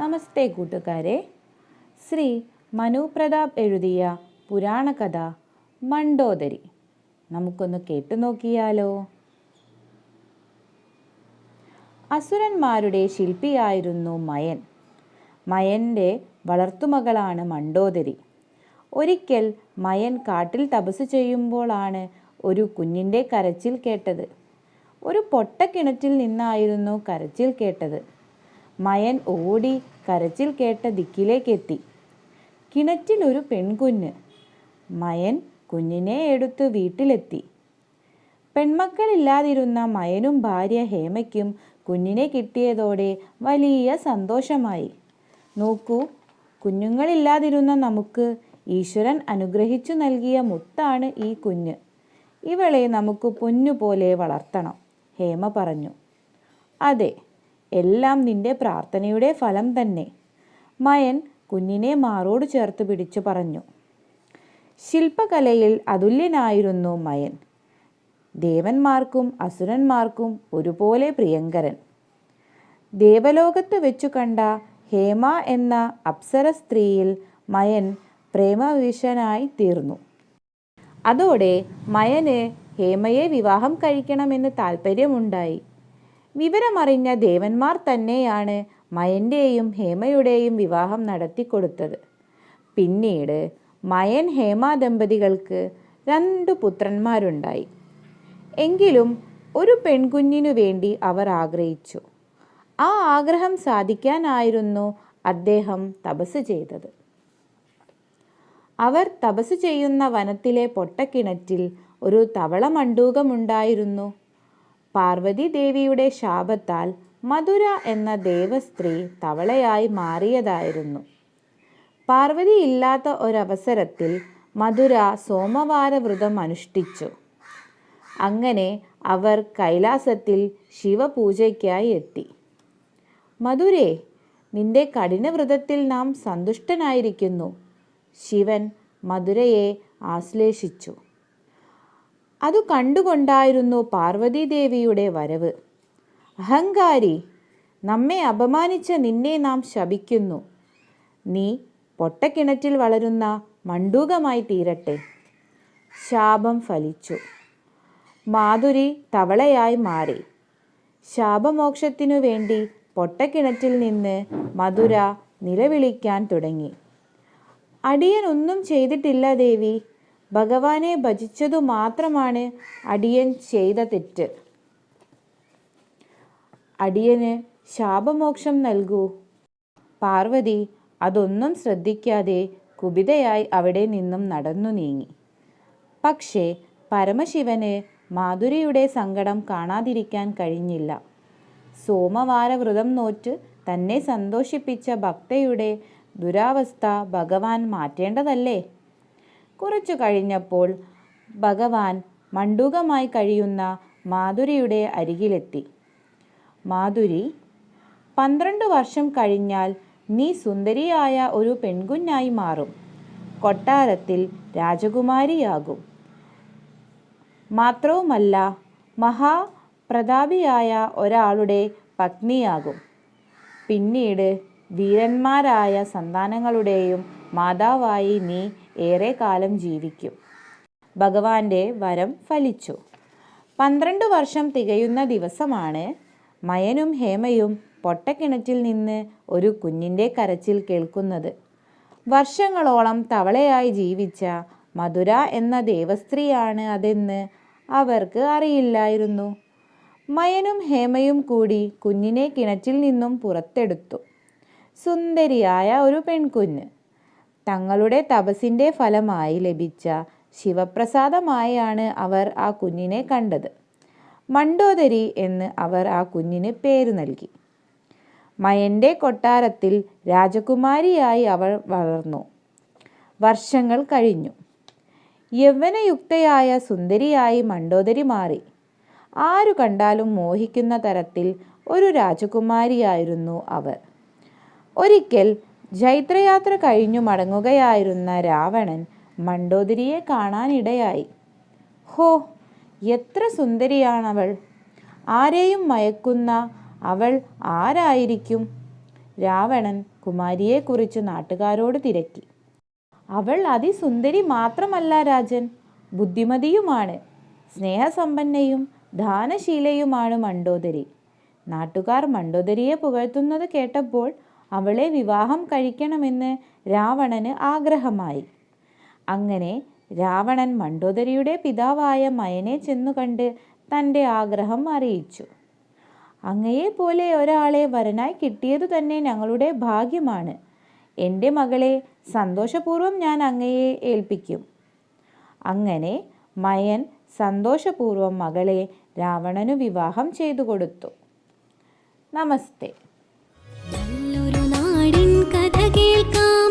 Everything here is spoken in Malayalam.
നമസ്തേ കൂട്ടുകാരെ. ശ്രീ മനു പ്രതാപ് എഴുതിയ പുരാണകഥ മണ്ഡോദരി നമുക്കൊന്ന് കേട്ടു നോക്കിയാലോ. അസുരന്മാരുടെ ശില്പിയായിരുന്നു മയൻ. മയൻ്റെ വളർത്തുമകളാണ് മണ്ഡോദരി. ഒരിക്കൽ മയൻ കാട്ടിൽ തപസ് ചെയ്യുമ്പോഴാണ് ഒരു കുഞ്ഞിൻ്റെ കരച്ചിൽ കേട്ടത്. ഒരു പൊട്ടക്കിണറ്റിൽ നിന്നായിരുന്നു കരച്ചിൽ കേട്ടത്. മയൻ ഓടി കരച്ചിൽ കേട്ട ദിക്കിലേക്കെത്തി. കിണറ്റിൽ ഒരു പെൺകുഞ്ഞ്. മയൻ കുഞ്ഞിനെ എടുത്ത് വീട്ടിലെത്തി. പെൺമക്കളില്ലാതിരുന്ന മയനും ഭാര്യ ഹേമയ്ക്കും കുഞ്ഞിനെ കിട്ടിയതോടെ വലിയ സന്തോഷമായി. നോക്കൂ, കുഞ്ഞുങ്ങളില്ലാതിരുന്ന നമുക്ക് ഈശ്വരൻ അനുഗ്രഹിച്ചു നൽകിയ മുത്താണ് ഈ കുഞ്ഞ്. ഇവളെ നമുക്ക് പൊന്നുപോലെ വളർത്തണം, ഹേമ പറഞ്ഞു. അതെ, എല്ലാം നിന്റെ പ്രാർത്ഥനയുടെ ഫലം തന്നെ, മയൻ കുഞ്ഞിനെ മാറോട് ചേർത്ത് പിടിച്ചു പറഞ്ഞു. ശില്പകലയിൽ അതുല്യനായിരുന്നു മയൻ. ദേവന്മാർക്കും അസുരന്മാർക്കും ഒരുപോലെ പ്രിയങ്കരൻ. ദേവലോകത്ത് വെച്ചു കണ്ട ഹേമ എന്ന അപ്സര സ്ത്രീയിൽ മയൻ പ്രേമവിവശനായി തീർന്നു. അതോടെ മയന് ഹേമയെ വിവാഹം കഴിക്കണമെന്ന് താല്പര്യമുണ്ടായി. വിവരമറിഞ്ഞ ദേവന്മാർ തന്നെയാണ് മയൻ്റെയും ഹേമയുടെയും വിവാഹം നടത്തിക്കൊടുത്തത്. പിന്നീട് മയൻ ഹേമ ദമ്പതികൾക്ക് 2 പുത്രന്മാരുണ്ടായി. എങ്കിലും ഒരു പെൺകുഞ്ഞിനു വേണ്ടി അവർ ആഗ്രഹിച്ചു. ആ ആഗ്രഹം സാധിക്കാനായിരുന്നു അദ്ദേഹം തപസ് ചെയ്തത്. അവർ തപസ് ചെയ്യുന്ന വനത്തിലെ പൊട്ടക്കിണറ്റിൽ ഒരു തവള മണ്ഡൂകമുണ്ടായിരുന്നു. പാർവതി ദേവിയുടെ ശാപത്താൽ മധുര എന്ന ദേവസ്ത്രീ തവളയായി മാറിയതായിരുന്നു. പാർവതി ഇല്ലാത്ത ഒരവസരത്തിൽ മധുര സോമവാര വ്രതം അനുഷ്ഠിച്ചു. അങ്ങനെ അവർ കൈലാസത്തിൽ ശിവപൂജയ്ക്കായി എത്തി. മധുരേ, നിന്റെ കഠിനവ്രതത്തിൽ നാം സന്തുഷ്ടനായിരിക്കുന്നു, ശിവൻ മധുരയെ ആശ്ലേഷിച്ചു. അതു കണ്ടുകൊണ്ടായിരുന്നു പാർവതീദേവിയുടെ വരവ്. അഹങ്കാരി, നമ്മെ അപമാനിച്ച നിന്നെ നാം ശപിക്കുന്നു. നീ പൊട്ടക്കിണറ്റിൽ വളരുന്ന മണ്ഡൂകമായി തീരട്ടെ. ശാപം ഫലിച്ചു. മാധുരി തവളയായി മാറി. ശാപമോക്ഷത്തിനു വേണ്ടി പൊട്ടക്കിണറ്റിൽ നിന്ന് മധുര നിലവിളിക്കാൻ തുടങ്ങി. അടിയൻ ഒന്നും ചെയ്തിട്ടില്ല ദേവി, ഭഗവാനെ ഭജിച്ചതു മാത്രമാണ് അടിയൻ ചെയ്ത തെറ്റ്. അടിയന് ശാപമോക്ഷം നൽകൂ. പാർവതി അതൊന്നും ശ്രദ്ധിക്കാതെ കുപിതയായി അവിടെ നിന്നും നടന്നു നീങ്ങി. പക്ഷേ പരമശിവന് മാധുരിയുടെ സങ്കടം കാണാതിരിക്കാൻ കഴിഞ്ഞില്ല. സോമവാര വ്രതം നോറ്റ് തന്നെ സന്തോഷിപ്പിച്ച ഭക്തയുടെ ദുരാവസ്ഥ ഭഗവാൻ മാറ്റേണ്ടതല്ലേ? കുറച്ചു കഴിഞ്ഞപ്പോൾ ഭഗവാൻ മണ്ഡൂകമായി കഴിയുന്ന മാധുരിയുടെ അരികിലെത്തി. മാധുരി, 12 വർഷം കഴിഞ്ഞാൽ നീ സുന്ദരിയായ ഒരു പെൺകുഞ്ഞായി മാറും. കൊട്ടാരത്തിൽ രാജകുമാരിയാകും. മാത്രവുമല്ല, മഹാപ്രതാപിയായ ഒരാളുടെ പത്നിയാകും. പിന്നീട് വീരന്മാരായ സന്താനങ്ങളുടെയും മാതാവായി നീ ഏറെ കാലം ജീവിക്കും. ഭഗവാന്റെ വരം ഫലിച്ചു. 12 വർഷം തികയുന്ന ദിവസമാണ് മയനും ഹേമയും പൊട്ടക്കിണറ്റിൽ നിന്ന് ഒരു കുഞ്ഞിൻ്റെ കരച്ചിൽ കേൾക്കുന്നത്. വർഷങ്ങളോളം തവളയായി ജീവിച്ച മധുര എന്ന ദേവസ്ത്രീയാണ് അതെന്ന് അവർക്ക് അറിയില്ലായിരുന്നു. മയനും ഹേമയും കൂടി കുഞ്ഞിനെ കിണറ്റിൽ നിന്നും പുറത്തെടുത്തു. സുന്ദരിയായ ഒരു പെൺകുഞ്ഞ്. തങ്ങളുടെ തപസ്സിൻ്റെ ഫലമായി ലഭിച്ച ശിവപ്രസാദമായാണ് അവർ ആ കുഞ്ഞിനെ കണ്ടത്. മണ്ഡോദരി എന്ന് അവർ ആ കുഞ്ഞിന് പേര് നൽകി. മയൻ്റെ കൊട്ടാരത്തിൽ രാജകുമാരിയായി അവൾ വളർന്നു. വർഷങ്ങൾ കഴിഞ്ഞു. യൗവനയുക്തയായ സുന്ദരിയായി മണ്ഡോദരി മാറി. ആരു കണ്ടാലും മോഹിക്കുന്ന തരത്തിൽ ഒരു രാജകുമാരിയായിരുന്നു അവർ. ഒരിക്കൽ ജൈത്രയാത്ര കഴിഞ്ഞു മടങ്ങുകയായിരുന്ന രാവണൻ മണ്ഡോദരിയെ കാണാനിടയായി. ഹോ, എത്ര സുന്ദരിയാണവൾ! ആരെയും മയക്കുന്ന അവൾ ആരായിരിക്കും? രാവണൻ കുമാരിയെക്കുറിച്ച് നാട്ടുകാരോട് തിരക്കി. അവൾ അതിസുന്ദരി മാത്രമല്ല രാജൻ, ബുദ്ധിമതിയുമാണ്. സ്നേഹസമ്പന്നയും ദാനശീലയുമാണ് മണ്ഡോദരി. നാട്ടുകാർ മണ്ഡോദരിയെ പുകഴ്ത്തുന്നത് കേട്ടപ്പോൾ അവളെ വിവാഹം കഴിക്കണമെന്ന് രാവണന് ആഗ്രഹമായി. അങ്ങനെ രാവണൻ മണ്ഡോദരിയുടെ പിതാവായ മയനെ ചെന്നു കണ്ട് തൻ്റെ ആഗ്രഹം അറിയിച്ചു. അങ്ങയെപ്പോലെ ഒരാളെ വരനായി കിട്ടിയതു തന്നെ ഞങ്ങളുടെ ഭാഗ്യമാണ്. എൻ്റെ മകളെ സന്തോഷപൂർവ്വം ഞാൻ അങ്ങയെ ഏൽപ്പിക്കും. അങ്ങനെ മയൻ സന്തോഷപൂർവ്വം മകളെ രാവണനു വിവാഹം ചെയ്തു കൊടുത്തു. നമസ്തേ. നല്ലൊരു നാടിൻ കഥ കേൾക്കാം.